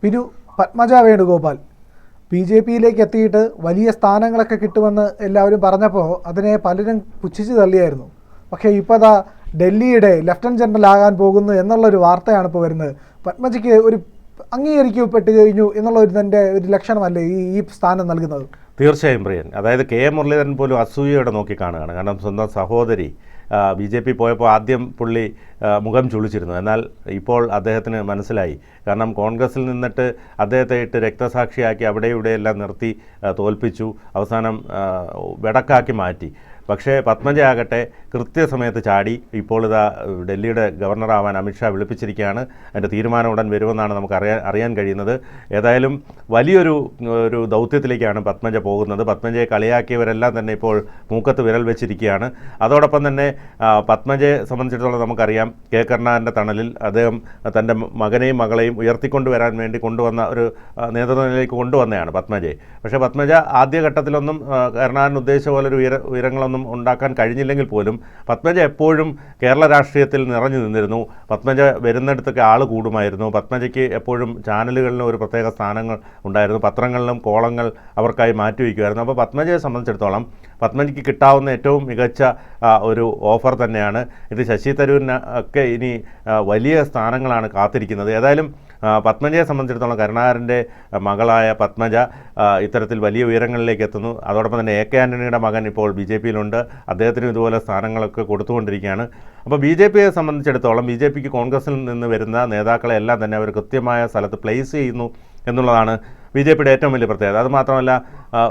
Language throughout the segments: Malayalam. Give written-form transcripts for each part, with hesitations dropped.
പിന്നു പത്മജ വേണുഗോപാൽ BJPയിലേക്ക് എത്തിയിട്ട് വലിയ സ്ഥാനങ്ങളൊക്കെ കിട്ടുമെന്ന് എല്ലാവരും പറഞ്ഞപ്പോൾ അതിനെ പലരും പുച്ഛിച്ച് തള്ളിയായിരുന്നു. പക്ഷേ ഇപ്പോൾ അതാ ഡൽഹിയുടെ ലഫ്റ്റനൻറ്റ് ജനറൽ ആകാൻ പോകുന്നു എന്നുള്ളൊരു വാർത്തയാണ് ഇപ്പോൾ വരുന്നത്. പത്മജയ്ക്ക് ഒരു അംഗീകരിക്കപ്പെട്ട് കഴിഞ്ഞു എന്നുള്ള ഇതിൻ്റെ ഒരു ലക്ഷണമല്ലേ ഈ സ്ഥാനം നൽകുന്നത്? തീർച്ചയായും പ്രിയൻ. അതായത് കെ മുരളീധരൻ പോലും അസൂയയോടെ നോക്കിക്കാണുകയാണ്. കാരണം സ്വന്തം സഹോദരി BJP പോയപ്പോൾ ആദ്യം പുള്ളി മുഖം ചുളിച്ചിരുന്നു. എന്നാൽ ഇപ്പോൾ അദ്ദേഹത്തിന് മനസ്സിലായി. കാരണം കോൺഗ്രസിൽ നിന്നിട്ട് അദ്ദേഹത്തെ ഇട്ട് രക്തസാക്ഷിയാക്കി അവിടെ ഇവിടെയെല്ലാം നിർത്തി തോൽപ്പിച്ചു, അവസാനം വെടക്കാക്കി മാറ്റി. പക്ഷേ പത്മജ ആകട്ടെ കൃത്യസമയത്ത് ചാടി ഇപ്പോൾ ഇതാ ഡൽഹിയുടെ ഗവർണറാവാൻ അമിത്ഷാ വിളിപ്പിച്ചിരിക്കുകയാണ്. അതിൻ്റെ തീരുമാനം ഉടൻ വരുമെന്നാണ് നമുക്ക് അറിയാൻ കഴിയുന്നത്. ഏതായാലും വലിയൊരു ദൗത്യത്തിലേക്കാണ് പത്മജ പോകുന്നത്. പത്മജയെ കളിയാക്കിയവരെല്ലാം തന്നെ ഇപ്പോൾ മൂക്കത്ത് വിരൽ വെച്ചിരിക്കുകയാണ്. അതോടൊപ്പം തന്നെ പത്മജയെ സംബന്ധിച്ചിടത്തോളം നമുക്കറിയാം, കെ കരുണാകരൻ്റെ തണലിൽ അദ്ദേഹം തൻ്റെ മകനെയും മകളെയും ഉയർത്തിക്കൊണ്ടുവരാൻ വേണ്ടി കൊണ്ടുവന്ന ഒരു നേതൃനിലയിലേക്ക് കൊണ്ടുവന്നതാണ് പത്മജയെ. പക്ഷേ പത്മജ ആദ്യഘട്ടത്തിലൊന്നും കരുണാകരൻ ഉദ്ദേശിച്ച പോലൊരു ഉയരങ്ങളൊന്നും ഉണ്ടാക്കാൻ കഴിഞ്ഞില്ലെങ്കിൽ പോലും പത്മജ എപ്പോഴും കേരള രാഷ്ട്രീയത്തിൽ നിറഞ്ഞു നിന്നിരുന്നു. പത്മജ വരുന്നിടത്തൊക്കെ ആൾ കൂടുമായിരുന്നു. പത്മജയ്ക്ക് എപ്പോഴും ചാനലുകളിലും ഒരു പ്രത്യേക സ്ഥാനങ്ങൾ ഉണ്ടായിരുന്നു. പത്രങ്ങളിലും കോളങ്ങൾ അവർക്കായി മാറ്റിവെക്കുമായിരുന്നു. അപ്പോൾ പത്മജയെ സംബന്ധിച്ചിടത്തോളം പത്മജയ്ക്ക് കിട്ടാവുന്ന ഏറ്റവും മികച്ച ഒരു ഓഫർ തന്നെയാണ് ഇത്. ശശി തരൂരിന് ഒക്കെ ഇനി വലിയ സ്ഥാനങ്ങളാണ് കാത്തിരിക്കുന്നത്. ഏതായാലും പത്മജയെ സംബന്ധിച്ചിടത്തോളം കരുണാകരൻ്റെ മകളായ പത്മജ ഇത്തരത്തിൽ വലിയ ഉയരങ്ങളിലേക്ക് എത്തുന്നു. അതോടൊപ്പം തന്നെ AK ആൻ്റണിയുടെ മകൻ ഇപ്പോൾ BJPയിലുണ്ട്. അദ്ദേഹത്തിനും ഇതുപോലെ സ്ഥാനങ്ങളൊക്കെ കൊടുത്തുകൊണ്ടിരിക്കുകയാണ്. അപ്പോൾ BJPയെ സംബന്ധിച്ചിടത്തോളം BJPക്ക് കോൺഗ്രസിൽ നിന്ന് വരുന്ന നേതാക്കളെ എല്ലാം തന്നെ അവർ കൃത്യമായ സ്ഥലത്ത് പ്ലേസ് ചെയ്യുന്നു എന്നുള്ളതാണ് BJPയുടെ ഏറ്റവും വലിയ പ്രത്യേകത. അതുമാത്രമല്ല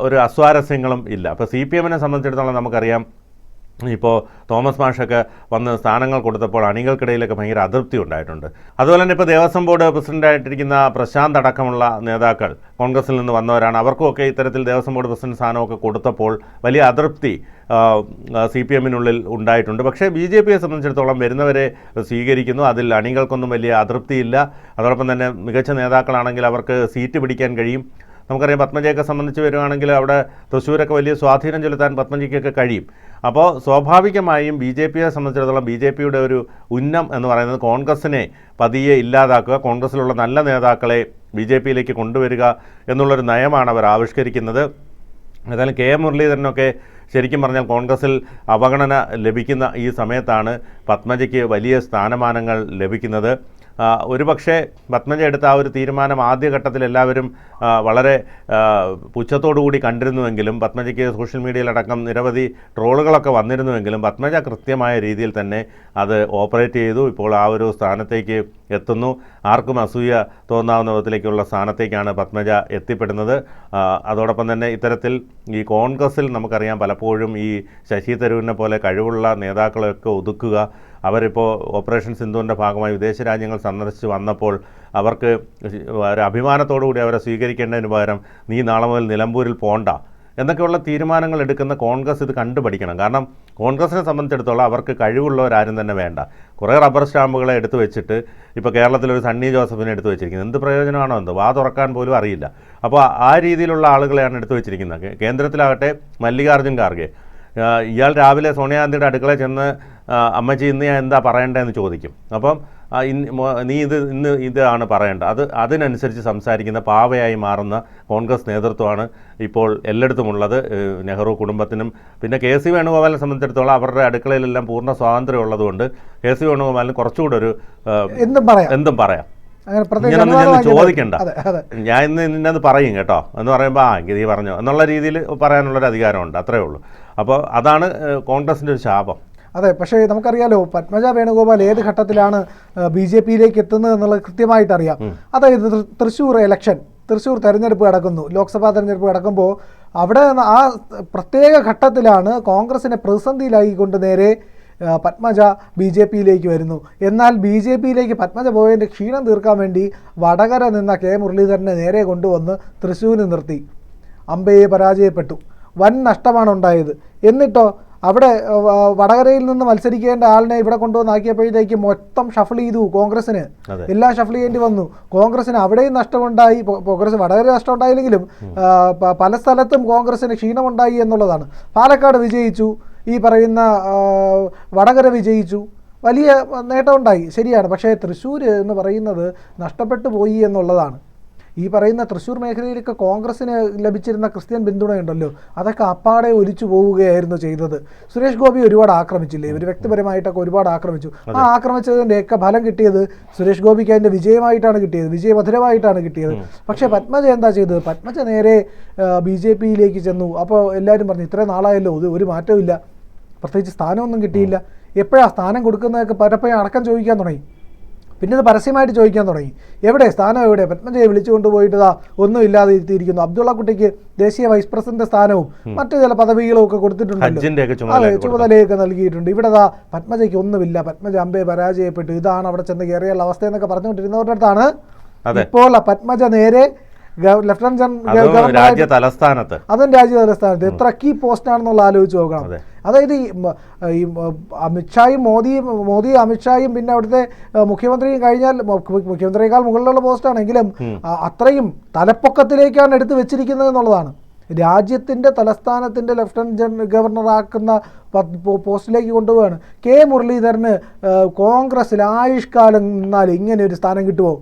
ഒരു അസ്വാരസ്യങ്ങളും ഇല്ല. അപ്പോൾ CPMനെ സംബന്ധിച്ചിടത്തോളം നമുക്കറിയാം, ഇപ്പോൾ തോമസ് മാഷൊക്കെ വന്ന് സ്ഥാനങ്ങൾ കൊടുത്തപ്പോൾ അണികൾക്കിടയിലൊക്കെ ഭയങ്കര അതൃപ്തി ഉണ്ടായിട്ടുണ്ട്. അതുപോലെ തന്നെ ഇപ്പോൾ ദേവസ്വം ബോർഡ് പ്രസിഡൻ്റായിട്ടിരിക്കുന്ന പ്രശാന്ത് അടക്കമുള്ള നേതാക്കൾ കോൺഗ്രസിൽ നിന്ന് വന്നവരാണ്. അവർക്കുമൊക്കെ ഇത്തരത്തിൽ ദേവസ്വം ബോർഡ് പ്രസിഡന്റ് സ്ഥാനമൊക്കെ കൊടുത്തപ്പോൾ വലിയ അതൃപ്തി CPMനുള്ളിൽ ഉണ്ടായിട്ടുണ്ട്. പക്ഷേ BJPയെ സംബന്ധിച്ചിടത്തോളം വരുന്നവരെ സ്വീകരിക്കുന്നു. അതിൽ അണികൾക്കൊന്നും വലിയ അതൃപ്തിയില്ല. അതോടൊപ്പം തന്നെ മികച്ച നേതാക്കളാണെങ്കിൽ അവർക്ക് സീറ്റ് പിടിക്കാൻ കഴിയും. നമുക്കറിയാം പത്മജയൊക്കെ സംബന്ധിച്ച് വരികയാണെങ്കിൽ അവിടെ തൃശ്ശൂരൊക്കെ വലിയ സ്വാധീനം ചെലുത്താൻ പത്മജയ്ക്കൊക്കെ കഴിയും. അപ്പോൾ സ്വാഭാവികമായും BJPയെ സംബന്ധിച്ചിടത്തോളം BJPയുടെ ഒരു ഉന്നം എന്ന് പറയുന്നത് കോൺഗ്രസിനെ പതിയെ ഇല്ലാതാക്കുക, കോൺഗ്രസ്സിലുള്ള നല്ല നേതാക്കളെ BJPയിലേക്ക് കൊണ്ടുവരിക എന്നുള്ളൊരു നയമാണ് അവർ ആവിഷ്കരിക്കുന്നത്. ഏതായാലും കെ മുരളീധരനൊക്കെ ശരിക്കും പറഞ്ഞാൽ കോൺഗ്രസിൽ അവഗണന ലഭിക്കുന്ന ഈ സമയത്താണ് പത്മജയ്ക്ക് വലിയ സ്ഥാനമാനങ്ങൾ ലഭിക്കുന്നത്. ഒരുപക്ഷെ പത്മജ എടുത്ത ആ ഒരു തീരുമാനം ആദ്യഘട്ടത്തിൽ എല്ലാവരും വളരെ പുച്ഛത്തോടുകൂടി കണ്ടിരുന്നുവെങ്കിലും, പത്മജയ്ക്ക് സോഷ്യൽ മീഡിയയിലടക്കം നിരവധി ട്രോളുകളൊക്കെ വന്നിരുന്നുവെങ്കിലും പത്മജ കൃത്യമായ രീതിയിൽ തന്നെ അത് ഓപ്പറേറ്റ് ചെയ്തു. ഇപ്പോൾ ആ ഒരു സ്ഥാനത്തേക്ക് എത്തുന്നു. ആർക്കും അസൂയ തോന്നാവുന്ന വിധത്തിലേക്കുള്ള സ്ഥാനത്തേക്കാണ് പത്മജ എത്തിപ്പെടുന്നത്. അതോടൊപ്പം തന്നെ ഇത്തരത്തിൽ ഈ കോൺഗ്രസിൽ നമുക്കറിയാം പലപ്പോഴും ഈ ശശി തരൂരിനെ പോലെ കഴിവുള്ള നേതാക്കളെയൊക്കെ ഒതുക്കുക. അവരിപ്പോൾ ഓപ്പറേഷൻ സിന്ധുവിൻ്റെ ഭാഗമായി വിദേശ രാജ്യങ്ങൾ സന്ദർശിച്ച് വന്നപ്പോൾ അവർക്ക് ഒരു അഭിമാനത്തോടുകൂടി അവരെ സ്വീകരിക്കേണ്ടതിന് പകരം നീ നാളെ മുതൽ നിലമ്പൂരിൽ പോണ്ട എന്നൊക്കെയുള്ള തീരുമാനങ്ങൾ എടുക്കുന്ന കോൺഗ്രസ് ഇത് കണ്ടുപഠിക്കണം. കാരണം കോൺഗ്രസിനെ സംബന്ധിച്ചിടത്തോളം അവർക്ക് കഴിവുള്ളവരാരും തന്നെ വേണ്ട. കുറേ റബ്ബർ സ്റ്റാമ്പുകളെ എടുത്തു വെച്ചിട്ട് ഇപ്പോൾ കേരളത്തിലൊരു സണ്ണി ജോസഫിനെ എടുത്തു വെച്ചിരിക്കുന്നത്. എന്ത് പ്രയോജനമാണോ എന്തോ, വാ തുറക്കാൻ പോലും അറിയില്ല. അപ്പോൾ ആ രീതിയിലുള്ള ആളുകളെയാണ് എടുത്തു വെച്ചിരിക്കുന്നത്. കേന്ദ്രത്തിലാകട്ടെ മല്ലികാർജ്ജുൻ ഖാർഗെ, ഇയാൾ രാവിലെ സോണിയാഗാന്ധിയുടെ അടുക്കളയിൽ ചെന്ന് അമ്മച്ചി ഇന്ന് ഞാൻ എന്താ പറയേണ്ടതെന്ന് ചോദിക്കും. അപ്പം നീ ഇന്ന് ഇതാണ് പറയേണ്ടത്. അതിനനുസരിച്ച് സംസാരിക്കുന്ന പാവയായി മാറുന്ന കോൺഗ്രസ് നേതൃത്വമാണ് ഇപ്പോൾ എല്ലായിടത്തുമുള്ളത്. നെഹ്റു കുടുംബത്തിനും പിന്നെ KC വേണുഗോപാലിനെ സംബന്ധിച്ചിടത്തോളം അവരുടെ അടുക്കളയിലെല്ലാം പൂർണ്ണ സ്വാതന്ത്ര്യം ഉള്ളതുകൊണ്ട് KC വേണുഗോപാലിന് കുറച്ചുകൂടെ ഒരു എന്തും പറയാം, ഇങ്ങനൊന്നും ചോദിക്കണ്ട, ഞാൻ ഇന്നത് പറയും കേട്ടോ എന്ന് പറയുമ്പോൾ നീ പറഞ്ഞോ എന്നുള്ള രീതിയിൽ പറയാനുള്ളൊരു അധികാരമുണ്ട്. അത്രയേ ഉള്ളൂ. അപ്പോൾ അതാണ് കോൺഗ്രസിൻ്റെ ഒരു ശാപം. അതെ, പക്ഷേ നമുക്കറിയാലോ പത്മജ വേണുഗോപാൽ ഏത് ഘട്ടത്തിലാണ് BJPയിലേക്ക് എത്തുന്നത് എന്നുള്ളത് കൃത്യമായിട്ട് അറിയാം. അതായത് തൃശ്ശൂർ തെരഞ്ഞെടുപ്പ് നടക്കുന്നു, ലോക്സഭാ തെരഞ്ഞെടുപ്പ് നടക്കുമ്പോൾ അവിടെ ആ പ്രത്യേക ഘട്ടത്തിലാണ് കോൺഗ്രസിനെ പ്രതിസന്ധിയിലായിക്കൊണ്ട് നേരെ പത്മജ BJPയിലേക്ക് വരുന്നു. എന്നാൽ BJPയിലേക്ക് പത്മജ പോയതിൻ്റെ ക്ഷീണം തീർക്കാൻ വേണ്ടി വടകര നിന്ന കെ മുരളീധരനെ നേരെ കൊണ്ടുവന്ന് തൃശ്ശൂരിൽ നിർത്തി. അമ്പയെ പരാജയപ്പെട്ടു, വൻ നഷ്ടമാണ് ഉണ്ടായത്. എന്നിട്ടോ അവിടെ വടകരയിൽ നിന്ന് മത്സരിക്കേണ്ട ആളിനെ ഇവിടെ കൊണ്ടുവന്നാക്കിയപ്പോഴത്തേക്ക് മൊത്തം ഷഫിൾ ചെയ്തു. കോൺഗ്രസിന് എല്ലാം ഷഫിൾ ചെയ്യേണ്ടി വന്നു. കോൺഗ്രസിന് അവിടെയും നഷ്ടമുണ്ടായി. കോൺഗ്രസ് വടകര നഷ്ടമുണ്ടായില്ലെങ്കിലും പല സ്ഥലത്തും കോൺഗ്രസിന് ക്ഷീണമുണ്ടായി എന്നുള്ളതാണ്. പാലക്കാട് വിജയിച്ചു, ഈ പറയുന്ന വടകര വിജയിച്ചു, വലിയ നേട്ടമുണ്ടായി, ശരിയാണ്. പക്ഷേ തൃശ്ശൂർ എന്ന് പറയുന്നത് നഷ്ടപ്പെട്ടു പോയി എന്നുള്ളതാണ്. ഈ പറയുന്ന തൃശ്ശൂർ മേഖലയിലൊക്കെ കോൺഗ്രസിന് ലഭിച്ചിരുന്ന ക്രിസ്ത്യൻ പിന്തുണയുണ്ടല്ലോ, അതൊക്കെ അപ്പാടെ ഒലിച്ചു പോവുകയായിരുന്നു ചെയ്തത്. സുരേഷ് ഗോപി ഒരുപാട് ആക്രമിച്ചില്ലേ, ഇവർ വ്യക്തിപരമായിട്ടൊക്കെ ഒരുപാട് ആക്രമിച്ചു. ആ ആക്രമിച്ചതിൻ്റെയൊക്കെ ഫലം കിട്ടിയത് സുരേഷ് ഗോപിക്ക് അതിൻ്റെ വിജയമായിട്ടാണ് കിട്ടിയത്, വിജയമധുരമായിട്ടാണ് കിട്ടിയത്. പക്ഷേ പത്മജ എന്താ ചെയ്തത്? പത്മജ നേരെ BJPയിലേക്ക് ചെന്നു. അപ്പോൾ എല്ലാവരും പറഞ്ഞു ഇത്രയും നാളായല്ലോ ഒരു മാറ്റവും ഇല്ല, പ്രത്യേകിച്ച് സ്ഥാനമൊന്നും കിട്ടിയില്ല. എപ്പോഴാണ് സ്ഥാനം കൊടുക്കുന്നതൊക്കെ പലപ്പോഴും അടക്കം ചോദിക്കാൻ തുടങ്ങി. പിന്നെ ഇത് പരസ്യമായിട്ട് ചോദിക്കാൻ തുടങ്ങി, എവിടെ സ്ഥാനം, എവിടെ? പത്മജയെ വിളിച്ചു കൊണ്ടുപോയിട്ടതാ ഒന്നും ഇല്ലാതെ ഇരുത്തിയിരിക്കുന്നു. അബ്ദുള്ള കുട്ടിക്ക് ദേശീയ വൈസ് പ്രസിഡന്റ് സ്ഥാനവും മറ്റു ചില പദവികളും ഒക്കെ കൊടുത്തിട്ടുണ്ടല്ലോ, അതെ, ചുമതലയൊക്കെ നൽകിയിട്ടുണ്ട്. ഇവിടെ പത്മജയ്ക്ക് ഒന്നുമില്ല, പത്മജ അമ്പെ പരാജയപ്പെട്ടു, ഇതാണ് അവിടെ ചെന്ന് കയറിയുള്ള അവസ്ഥ എന്നൊക്കെ പറഞ്ഞുകൊണ്ടിരുന്നവരുടെ അടുത്താണ് ഇപ്പോൾ പത്മജ നേരെ ലഫ്റ്റനന്റ് അതും രാജ്യ തലസ്ഥാനത്ത് എത്ര കീ പോസ്റ്റ് ആണെന്നുള്ള ആലോചിച്ച് നോക്കണം. അതായത് ഈ അമിത്ഷായും മോദി അമിത്ഷായും പിന്നെ അവിടുത്തെ മുഖ്യമന്ത്രിയും കഴിഞ്ഞാൽ മുഖ്യമന്ത്രിയേക്കാൾ മുകളിലുള്ള പോസ്റ്റാണെങ്കിലും അത്രയും തലപ്പൊക്കത്തിലേക്കാണ് എടുത്തു വെച്ചിരിക്കുന്നത് എന്നുള്ളതാണ്. രാജ്യത്തിൻ്റെ തലസ്ഥാനത്തിൻ്റെ ലഫ്റ്റനന്റ് ഗവർണറാക്കുന്ന പോസ്റ്റിലേക്ക് കൊണ്ടുപോവുകയാണ്. കെ മുരളീധരന് കോൺഗ്രസ്സിൽ ആയുഷ്കാലം നിന്നാൽ ഇങ്ങനെ ഒരു സ്ഥാനം കിട്ടുമോ?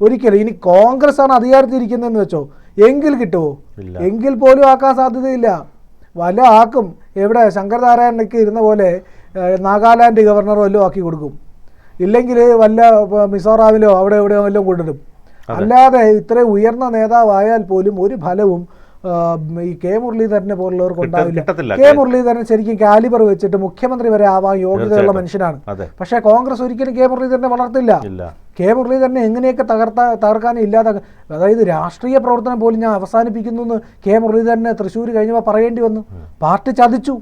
ഒരിക്കലും. ഇനി കോൺഗ്രസ് ആണ് അധികാരത്തിരിക്കുന്നതെന്ന് വെച്ചോ, എങ്കിൽ കിട്ടുമോ? എങ്കിൽ പോലും ആക്കാൻ സാധ്യതയില്ല. വല്ല ആക്കും. എവിടെ ശങ്കർനാരായണനൊക്കെ ഇരുന്ന പോലെ നാഗാലാൻഡ് ഗവർണർ വല്ലതും ആക്കി കൊടുക്കും, ഇല്ലെങ്കിൽ വല്ല മിസോറാമിലോ അവിടെ എവിടെയോ വല്ലതും കൊണ്ടിടും. അല്ലാതെ ഇത്രയും ഉയർന്ന നേതാവായാൽ പോലും ഒരു ഫലവും ഈ കെ മുരളീധരനെ പോലുള്ളവർക്ക് ഉണ്ടാവില്ല. കെ മുരളീധരൻ ശരിക്കും കാലിബർ വെച്ചിട്ട് മുഖ്യമന്ത്രി വരെ ആവാൻ യോഗ്യതയുള്ള മനുഷ്യനാണ്. പക്ഷേ കോൺഗ്രസ് ഒരിക്കലും കെ മുരളീധരനെ വളർത്തില്ല. കെ മുരളീധരനെ എങ്ങനെയൊക്കെ തകർക്കാനും ഇല്ലാതെ, അതായത് രാഷ്ട്രീയ പ്രവർത്തനം പോലും ഞാൻ അവസാനിപ്പിക്കുന്നു എന്ന് കെ മുരളീധരനെ തൃശ്ശൂർ കഴിഞ്ഞപ്പോൾ പറയേണ്ടി വന്നു. പാർട്ടി ചതിച്ചു,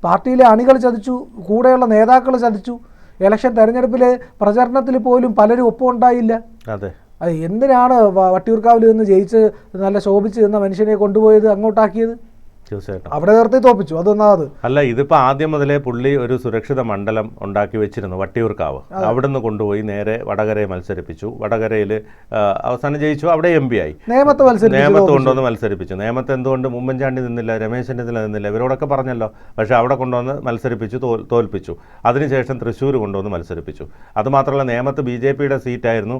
പാർട്ടിയിലെ അണികൾ ചതിച്ചു, കൂടെയുള്ള നേതാക്കൾ ചതിച്ചു. ഇലക്ഷൻ തെരഞ്ഞെടുപ്പിൽ പ്രചരണത്തിൽ പോലും പലരും ഒപ്പമുണ്ടായില്ല. അത് എന്തിനാണ് വട്ടിയൂർക്കാവിൽ നിന്ന് ജയിച്ച് നല്ല ശോഭിച്ച് നിന്ന മനുഷ്യനെ കൊണ്ടുപോയത് അങ്ങോട്ടാക്കിയത്? തീർച്ചയായിട്ടും അവിടെ നിർത്തി തോപ്പിച്ചു. അതൊന്നാമത്. അല്ല, ഇതിപ്പോൾ ആദ്യം മുതലേ പുള്ളി ഒരു സുരക്ഷിത മണ്ഡലം ഉണ്ടാക്കി വെച്ചിരുന്നു, വട്ടിയൂർക്കാവ്. അവിടെ നിന്ന് കൊണ്ടുപോയി നേരെ വടകരയെ മത്സരിപ്പിച്ചു. വടകരയിൽ അവസാനം ജയിച്ചു, അവിടെ MP ആയി. നേമത്ത് കൊണ്ടുവന്ന് മത്സരിപ്പിച്ചു. നേമത്ത് എന്തുകൊണ്ട് ഉമ്മൻചാണ്ടി നിന്നില്ല, രമേശ് ചെന്നിത്തല നിന്നില്ല, ഇവരോടൊക്കെ പറഞ്ഞല്ലോ. പക്ഷേ അവിടെ കൊണ്ടുവന്ന് മത്സരിപ്പിച്ചു, തോൽപ്പിച്ചു. അതിനുശേഷം തൃശ്ശൂർ കൊണ്ടുവന്ന് മത്സരിപ്പിച്ചു. അതുമാത്രമല്ല, നേമത്ത് BJPയുടെ സീറ്റായിരുന്നു,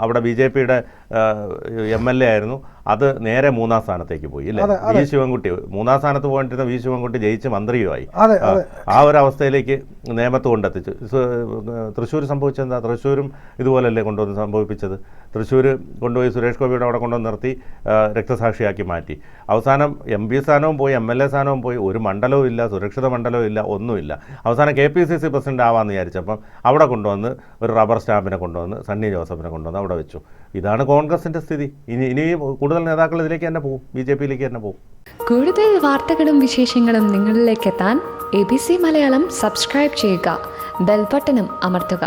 അവിടെ BJPയുടെ MLA ആയിരുന്നു. അത് നേരെ 3ാം സ്ഥാനത്തേക്ക് പോയി, ഇല്ലേ? വി ശിവൻകുട്ടി 3ാം സ്ഥാനത്ത് പോയിട്ടിരുന്ന വി ശിവൻകുട്ടി ജയിച്ച് മന്ത്രിയുമായി. ആ ഒരു അവസ്ഥയിലേക്ക് നേമത്ത് കൊണ്ടെത്തിച്ചു. തൃശ്ശൂർ സംഭവിച്ചെന്താ? തൃശ്ശൂരും ഇതുപോലല്ലേ കൊണ്ടുവന്ന് സംഭവിപ്പിച്ചത്. തൃശ്ശൂർ കൊണ്ടുപോയി സുരേഷ് ഗോപിയുടെ അവിടെ കൊണ്ടുവന്ന് നിർത്തി രക്തസാക്ഷിയാക്കി മാറ്റി. അവസാനം MP സ്ഥാനവും പോയി, MLA സ്ഥാനവും പോയി, ഒരു മണ്ഡലവും ഇല്ല, സുരക്ഷിത മണ്ഡലവും ഇല്ല, ഒന്നുമില്ല. അവസാനം KPCC പ്രസിഡന്റ് ആവാമെന്ന് വിചാരിച്ചപ്പം അവിടെ കൊണ്ടുവന്ന് ഒരു റബ്ബർ സ്റ്റാമ്പിനെ കൊണ്ടുവന്ന് സണ്ണി ജോസഫിനെ കൊണ്ടുവന്ന് അവിടെ വെച്ചു. ഇതാണ് കോൺഗ്രസിൻ്റെ സ്ഥിതി. ഇനി കൂടുതൽ നേതാക്കൾ ഇതിലേക്ക് തന്നെ പോകും, BJPയിലേക്ക് തന്നെ പോകും. കൂടുതൽ വാർത്തകളും വിശേഷങ്ങളും നിങ്ങളിലേക്ക് എത്താൻ ABC മലയാളം സബ്സ്ക്രൈബ് ചെയ്യുക, ബെൽ ബട്ടണും അമർത്തുക.